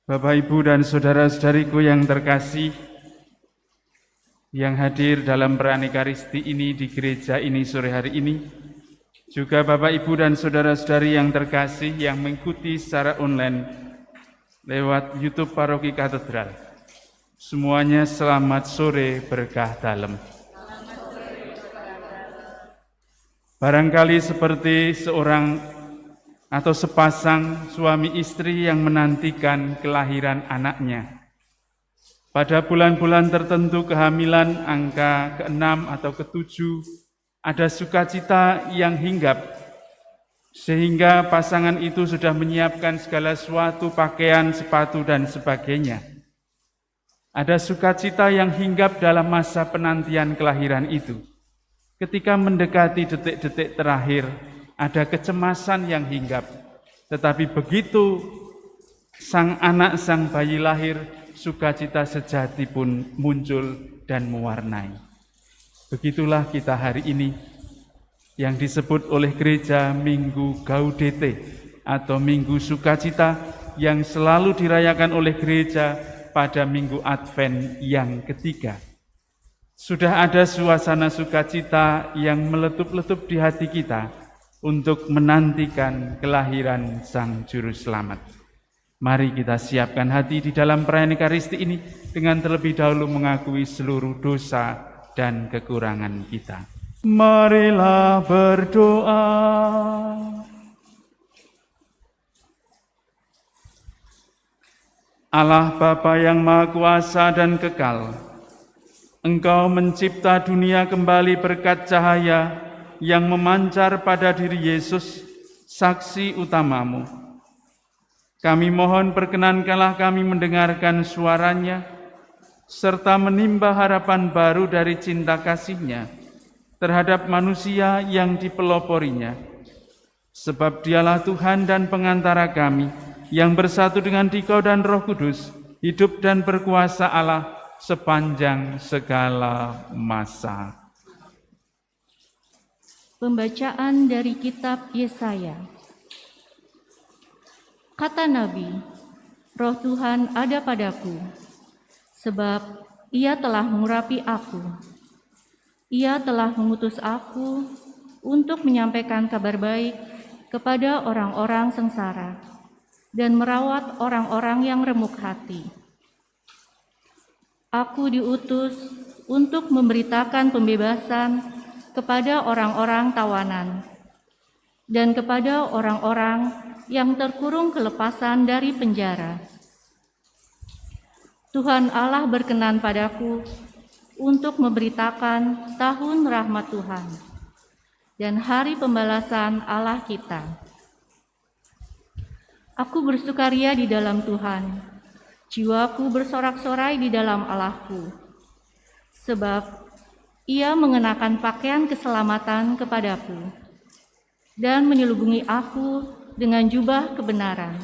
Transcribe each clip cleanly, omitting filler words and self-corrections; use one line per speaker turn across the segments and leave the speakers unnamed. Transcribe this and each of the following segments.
Bapak, Ibu, dan saudara-saudariku yang terkasih, yang hadir dalam perayaan Ekaristi ini di gereja ini sore hari ini, juga Bapak, Ibu, dan saudara-saudari yang terkasih yang mengikuti secara online lewat YouTube Paroki Katedral. Semuanya selamat sore berkah dalam. Barangkali seperti seorang atau sepasang suami istri yang menantikan kelahiran anaknya. Pada bulan-bulan tertentu kehamilan angka ke-6 atau ke-7 ada sukacita yang hinggap, sehingga pasangan itu sudah menyiapkan segala sesuatu, pakaian, sepatu, dan sebagainya. Ada sukacita yang hinggap dalam masa penantian kelahiran itu. Ketika mendekati detik-detik terakhir, ada kecemasan yang hinggap. Tetapi begitu sang anak, sang bayi lahir, sukacita sejati pun muncul dan mewarnai. Begitulah kita hari ini yang disebut oleh gereja Minggu Gaudete atau Minggu Sukacita yang selalu dirayakan oleh gereja pada Minggu Advent yang ketiga. Sudah ada suasana sukacita yang meletup-letup di hati kita untuk menantikan kelahiran Sang Juru Selamat. Mari kita siapkan hati di dalam perayaan Ekaristi ini dengan terlebih dahulu mengakui seluruh dosa dan kekurangan kita. Marilah berdoa. Allah Bapa yang Maha Kuasa dan Kekal, Engkau mencipta dunia kembali berkat cahaya yang memancar pada diri Yesus, saksi utamamu. Kami mohon perkenankanlah kami mendengarkan suaranya, serta menimba harapan baru dari cinta kasih-Nya terhadap manusia yang dipeloporinya. Sebab Dialah Tuhan dan pengantara kami, yang bersatu dengan Dikau dan Roh Kudus, hidup dan berkuasa Allah sepanjang segala masa.
Pembacaan dari kitab Yesaya. Kata Nabi, Roh Tuhan ada padaku, sebab Ia telah mengurapi aku. Ia telah mengutus aku untuk menyampaikan kabar baik kepada orang-orang sengsara dan merawat orang-orang yang remuk hati. Aku diutus untuk memberitakan pembebasan kepada orang-orang tawanan dan kepada orang-orang yang terkurung kelepasan dari penjara. Tuhan Allah berkenan padaku untuk memberitakan tahun rahmat Tuhan dan hari pembalasan Allah kita. Aku bersukaria di dalam Tuhan, jiwaku bersorak-sorai di dalam Allahku, sebab Ia mengenakan pakaian keselamatan kepadaku dan menyelubungi aku dengan jubah kebenaran.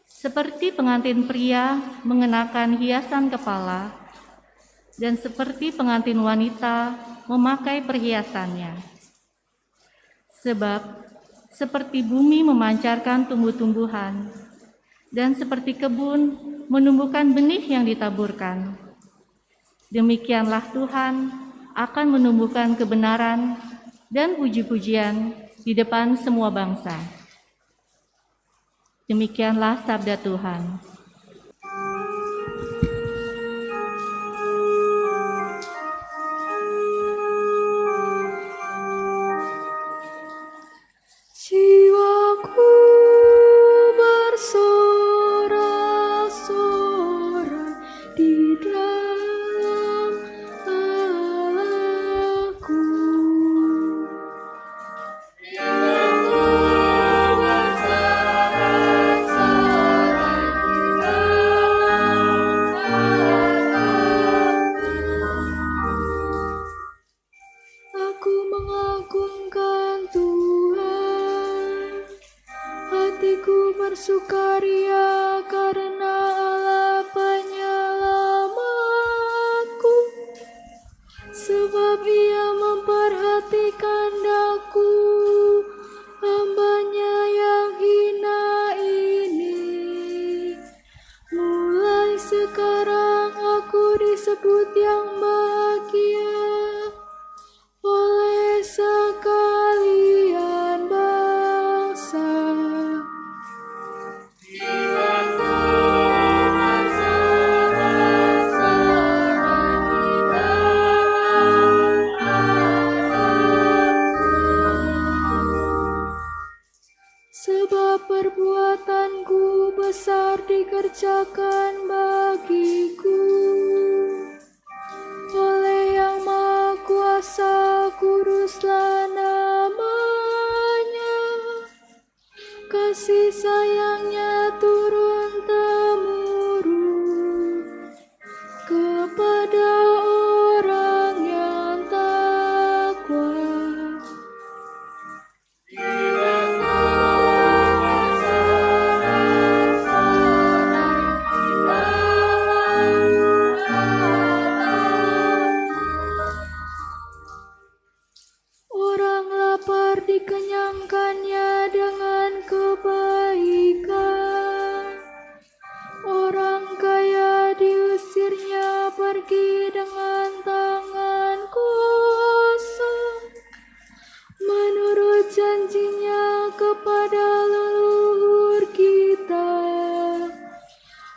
Seperti pengantin pria mengenakan hiasan kepala dan seperti pengantin wanita memakai perhiasannya. Sebab seperti bumi memancarkan tumbuh-tumbuhan dan seperti kebun menumbuhkan benih yang ditaburkan, demikianlah Tuhan akan menumbuhkan kebenaran dan puji-pujian di depan semua bangsa. Demikianlah sabda Tuhan.
Jiwaku bersorak-sorai di dalam Allahku. Aku mengagungkan Tuhan, hatiku bersukaria karena Allah penyelamatku, sebab Ia memperhatikan daku, hamba-Nya yang hina ini. disebut yang bahagia oleh sekalian bangsa. Sebab perbuatanku besar dikerjakan bagiku. Oleh Yang Maha Kuasa kuruslah namanya. Kasih sayangnya turun-temurun kepada orang yang takwa. Orang lapar dikenyangkannya dengan kebaikan. Orang kaya diusirnya pergi dengan tangan kosong. Menurut janjinya kepada leluhur kita,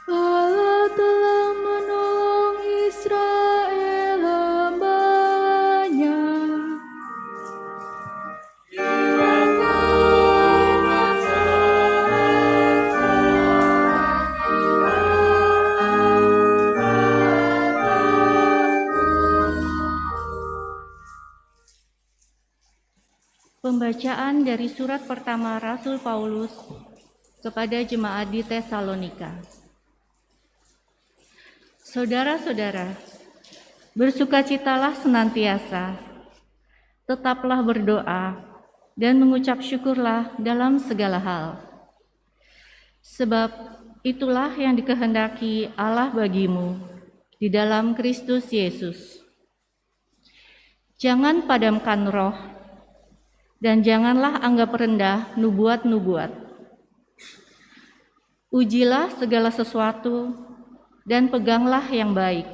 Allah telah menolong Israel hamba-Nya.
Pembacaan dari surat pertama Rasul Paulus kepada jemaat di Tesalonika. Saudara-saudara, bersukacitalah senantiasa, tetaplah berdoa, dan mengucap syukurlah dalam segala hal. Sebab itulah yang dikehendaki Allah bagimu di dalam Kristus Yesus. Jangan padamkan roh, dan janganlah anggap rendah nubuat-nubuat. Ujilah segala sesuatu, dan peganglah yang baik.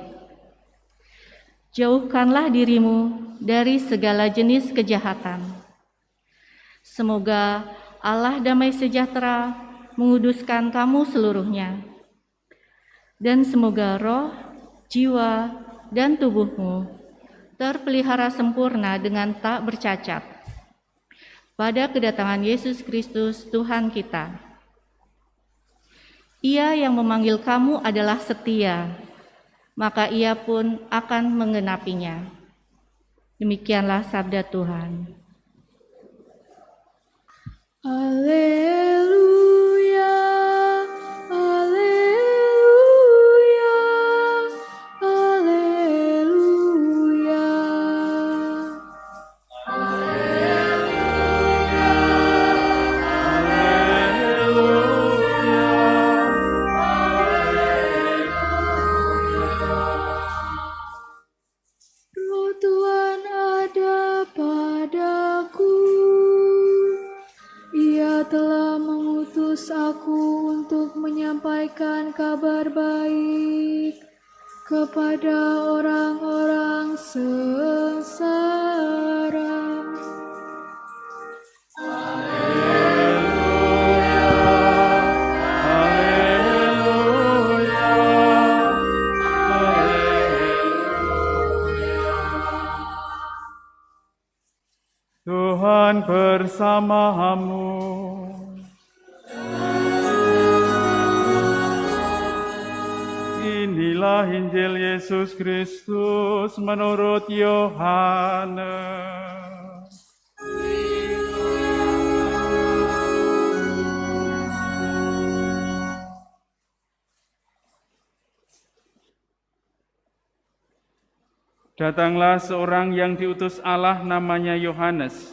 Jauhkanlah dirimu dari segala jenis kejahatan. Semoga Allah damai sejahtera menguduskan kamu seluruhnya. Dan semoga roh, jiwa, dan tubuhmu terpelihara sempurna dengan tak bercacat pada kedatangan Yesus Kristus Tuhan kita. Ia yang memanggil kamu adalah setia, maka Ia pun akan menggenapinya. Demikianlah sabda Tuhan.
Haleluya, haleluya, haleluya. Roh Tuhan ada padaku. Ia telah mengutus aku untuk menyampaikan kabar baik kepada orang-orang sengsara.
Tuhan bersamamu. Inilah Injil Yesus Kristus menurut Yohanes. Datanglah seorang yang diutus Allah namanya Yohanes.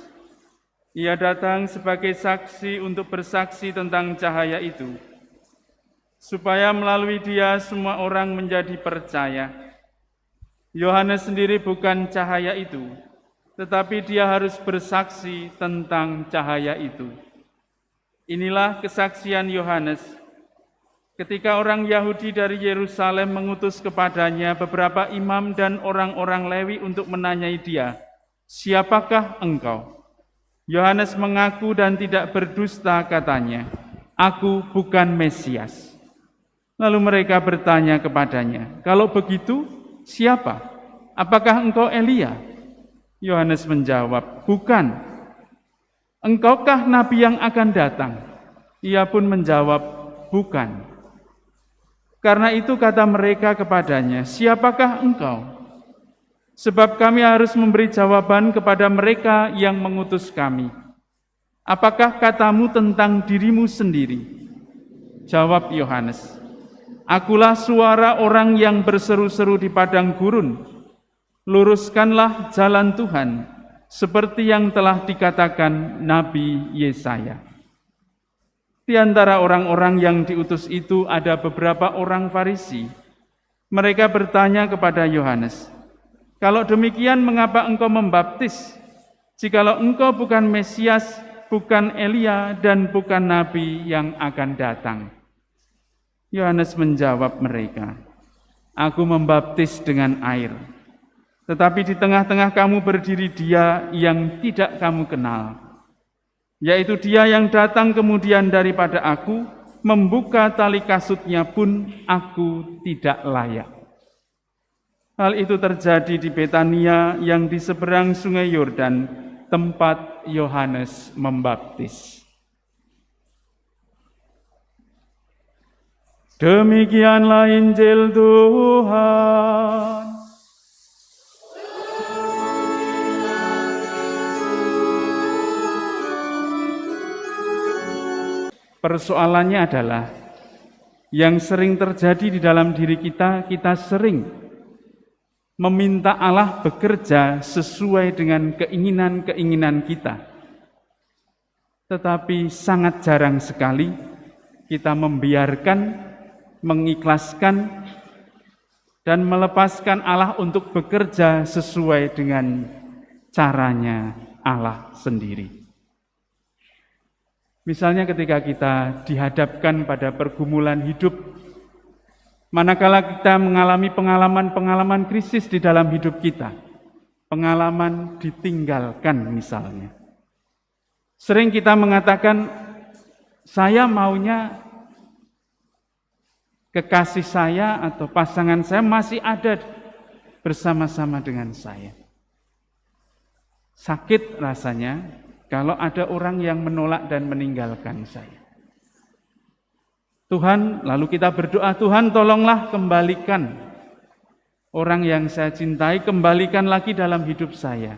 Ia datang sebagai saksi untuk bersaksi tentang cahaya itu, supaya melalui dia semua orang menjadi percaya. Yohanes sendiri bukan cahaya itu, tetapi dia harus bersaksi tentang cahaya itu. Inilah kesaksian Yohanes. ketika orang Yahudi dari Yerusalem mengutus kepadanya beberapa imam dan orang-orang Lewi untuk menanyai dia, "Siapakah engkau?" Yohanes mengaku dan tidak berdusta, katanya, "Aku bukan Mesias." Lalu mereka bertanya kepadanya, "Kalau begitu, siapa? Apakah engkau Elia?" Yohanes menjawab, "Bukan." "Engkaukah nabi yang akan datang?" Ia pun menjawab, "Bukan." Karena itu kata mereka kepadanya, "Siapakah engkau?" Sebab kami harus memberi jawaban kepada mereka yang mengutus kami. "Apakah katamu tentang dirimu sendiri?" Jawab Yohanes, "Akulah suara orang yang berseru-seru di padang gurun. Luruskanlah jalan Tuhan, seperti yang telah dikatakan Nabi Yesaya." Di antara orang-orang yang diutus itu ada beberapa orang Farisi. Mereka bertanya kepada Yohanes, "Kalau demikian, mengapa engkau membaptis? Jikalau engkau bukan Mesias, bukan Elia, dan bukan Nabi yang akan datang." Yohanes menjawab mereka, "Aku membaptis dengan air, tetapi di tengah-tengah kamu berdiri Dia yang tidak kamu kenal, yaitu Dia yang datang kemudian daripada aku, membuka tali kasutnya pun aku tidak layak." Hal itu terjadi di Betania yang di seberang sungai Yordan, tempat Yohanes membaptis. Demikianlah Injil Tuhan. Persoalannya adalah yang sering terjadi di dalam diri kita, kita sering meminta Allah bekerja sesuai dengan keinginan-keinginan kita. Tetapi sangat jarang sekali kita membiarkan, mengikhlaskan, dan melepaskan Allah untuk bekerja sesuai dengan caranya Allah sendiri. Misalnya ketika kita dihadapkan pada pergumulan hidup, manakala kita mengalami pengalaman-pengalaman krisis di dalam hidup kita, pengalaman ditinggalkan misalnya. Sering kita mengatakan, saya maunya kekasih saya atau pasangan saya masih ada bersama-sama dengan saya. Sakit rasanya kalau ada orang yang menolak dan meninggalkan saya. Tuhan, lalu kita berdoa, "Tuhan tolonglah kembalikan orang yang saya cintai, kembalikan lagi dalam hidup saya."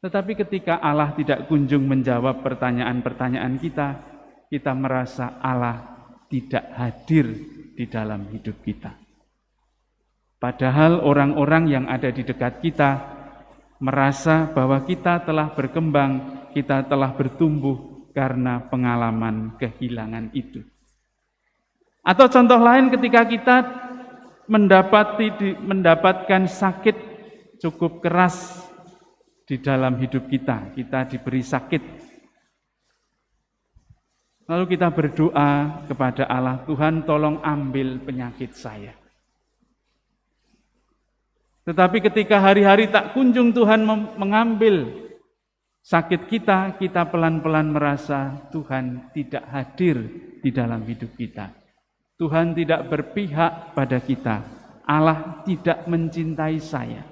Tetapi ketika Allah tidak kunjung menjawab pertanyaan-pertanyaan kita, kita merasa Allah tidak hadir di dalam hidup kita. Padahal orang-orang yang ada di dekat kita merasa bahwa kita telah berkembang, kita telah bertumbuh karena pengalaman kehilangan itu. Atau contoh lain ketika kita mendapatkan sakit cukup keras di dalam hidup kita diberi sakit. Lalu kita berdoa kepada Allah, "Tuhan tolong ambil penyakit saya." Tetapi ketika hari-hari tak kunjung Tuhan mengambil sakit kita, kita pelan-pelan merasa Tuhan tidak hadir di dalam hidup kita. Tuhan tidak berpihak pada kita. Allah tidak mencintai saya.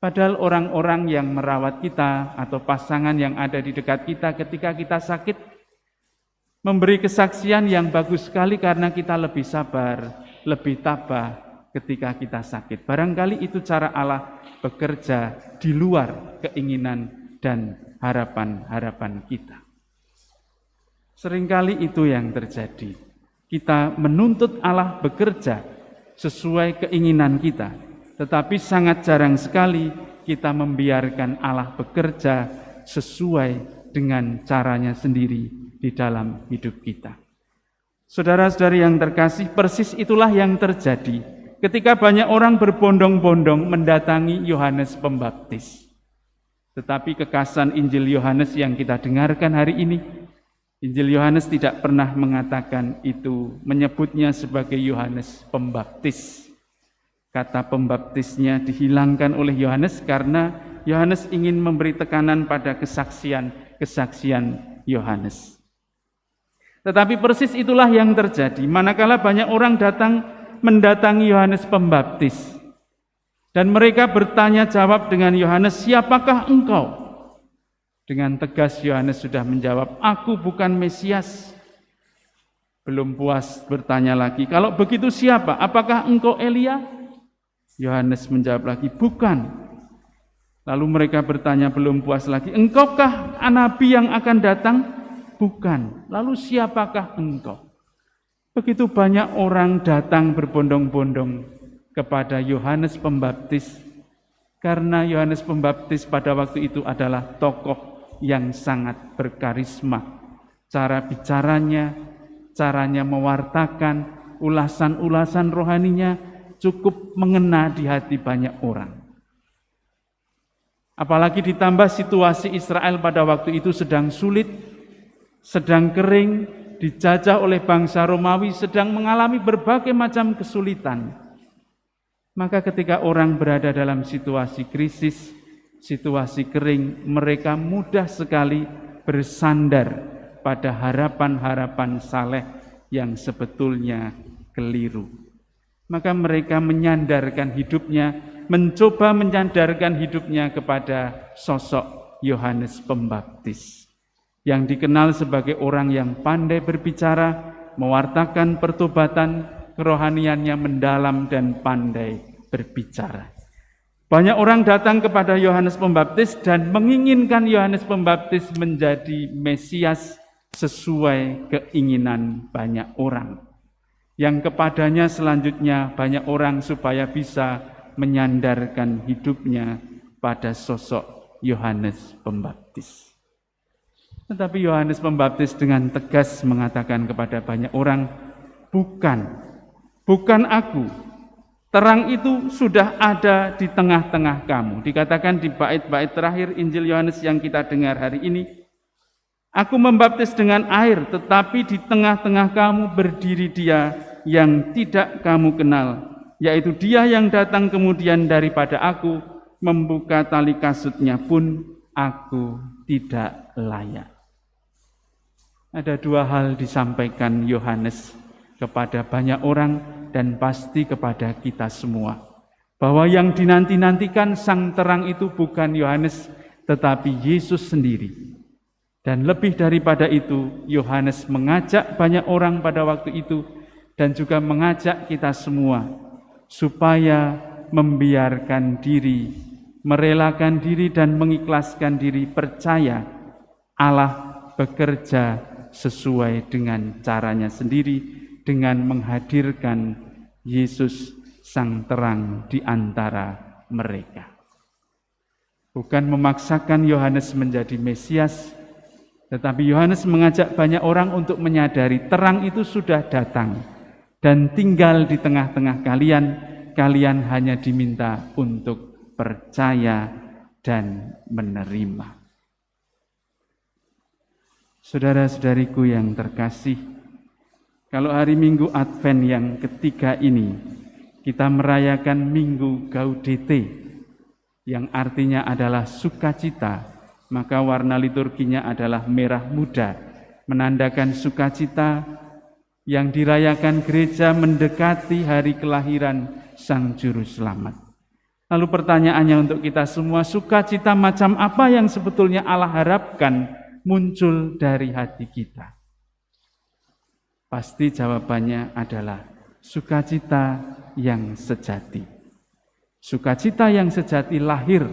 Padahal orang-orang yang merawat kita atau pasangan yang ada di dekat kita ketika kita sakit memberi kesaksian yang bagus sekali karena kita lebih sabar, lebih tabah ketika kita sakit. Barangkali itu cara Allah bekerja di luar keinginan dan harapan-harapan kita. Seringkali itu yang terjadi. Kita menuntut Allah bekerja sesuai keinginan kita, tetapi sangat jarang sekali kita membiarkan Allah bekerja sesuai dengan caranya sendiri di dalam hidup kita. Saudara-saudari yang terkasih, persis itulah yang terjadi ketika banyak orang berbondong-bondong mendatangi Yohanes Pembaptis. Tetapi kekasan Injil Yohanes yang kita dengarkan hari ini Injil Yohanes tidak pernah mengatakan itu, menyebutnya sebagai Yohanes Pembaptis. Kata pembaptisnya dihilangkan oleh Yohanes karena Yohanes ingin memberi tekanan pada kesaksian Yohanes. Tetapi persis itulah yang terjadi manakala banyak orang mendatangi Yohanes Pembaptis. Dan mereka bertanya jawab dengan Yohanes, "Siapakah engkau?" Dengan tegas Yohanes sudah menjawab, "Aku bukan Mesias." Belum puas bertanya lagi, "Kalau begitu siapa? Apakah engkau Elia?" Yohanes menjawab lagi, "Bukan." Lalu mereka bertanya belum puas lagi, "Engkaukah nabi yang akan datang?" "Bukan." "Lalu siapakah engkau?" Begitu banyak orang datang berbondong-bondong kepada Yohanes Pembaptis, karena Yohanes Pembaptis pada waktu itu adalah tokoh yang sangat berkarisma. Cara bicaranya, caranya mewartakan, ulasan-ulasan rohaninya cukup mengena di hati banyak orang. Apalagi ditambah situasi Israel pada waktu itu sedang sulit, sedang kering, dijajah oleh bangsa Romawi, sedang mengalami berbagai macam kesulitan. Maka ketika orang berada dalam situasi krisis, situasi kering, mereka mudah sekali bersandar pada harapan-harapan saleh yang sebetulnya keliru. Maka mereka menyandarkan hidupnya, mencoba menyandarkan hidupnya kepada sosok Yohanes Pembaptis, yang dikenal sebagai orang yang pandai berbicara, mewartakan pertobatan, kerohaniannya mendalam dan pandai berbicara. Banyak orang datang kepada Yohanes Pembaptis dan menginginkan Yohanes Pembaptis menjadi Mesias sesuai keinginan banyak orang. Yang kepadanya selanjutnya banyak orang supaya bisa menyandarkan hidupnya pada sosok Yohanes Pembaptis. Tetapi Yohanes Pembaptis dengan tegas mengatakan kepada banyak orang, bukan aku. Terang itu sudah ada di tengah-tengah kamu. Dikatakan di bait-bait terakhir Injil Yohanes yang kita dengar hari ini, "Aku membaptis dengan air, tetapi di tengah-tengah kamu berdiri Dia yang tidak kamu kenal, yaitu Dia yang datang kemudian daripada aku, membuka tali kasutnya pun aku tidak layak." Ada dua hal disampaikan Yohanes kepada banyak orang dan pasti kepada kita semua, bahwa yang dinanti-nantikan sang terang itu bukan Yohanes tetapi Yesus sendiri. Dan lebih daripada itu, Yohanes mengajak banyak orang pada waktu itu dan juga mengajak kita semua supaya membiarkan diri, merelakan diri dan mengikhlaskan diri, percaya Allah bekerja sesuai dengan caranya sendiri, dengan menghadirkan Yesus sang terang di antara mereka. Bukan memaksakan Yohanes menjadi Mesias, tetapi Yohanes mengajak banyak orang untuk menyadari terang itu sudah datang dan tinggal di tengah-tengah kalian. Kalian hanya diminta untuk percaya dan menerima. Saudara-saudariku yang terkasih, kalau hari Minggu Advent yang ketiga ini, kita merayakan Minggu Gaudete, yang artinya adalah sukacita, maka warna liturginya adalah merah muda, menandakan sukacita yang dirayakan gereja mendekati hari kelahiran Sang Juru Selamat. Lalu pertanyaannya untuk kita semua, sukacita macam apa yang sebetulnya Allah harapkan muncul dari hati kita? Pasti jawabannya adalah sukacita yang sejati. Sukacita yang sejati lahir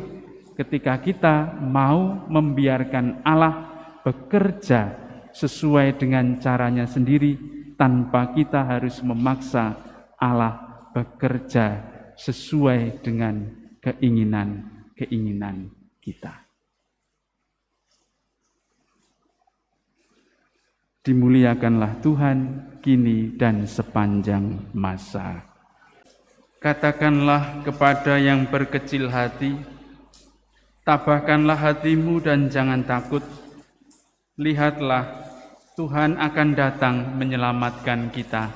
ketika kita mau membiarkan Allah bekerja sesuai dengan caranya sendiri, tanpa kita harus memaksa Allah bekerja sesuai dengan keinginan kita. Dimuliakanlah Tuhan kini dan sepanjang masa. Katakanlah kepada yang berkecil hati, tabahkanlah hatimu dan jangan takut. Lihatlah, Tuhan akan datang menyelamatkan kita.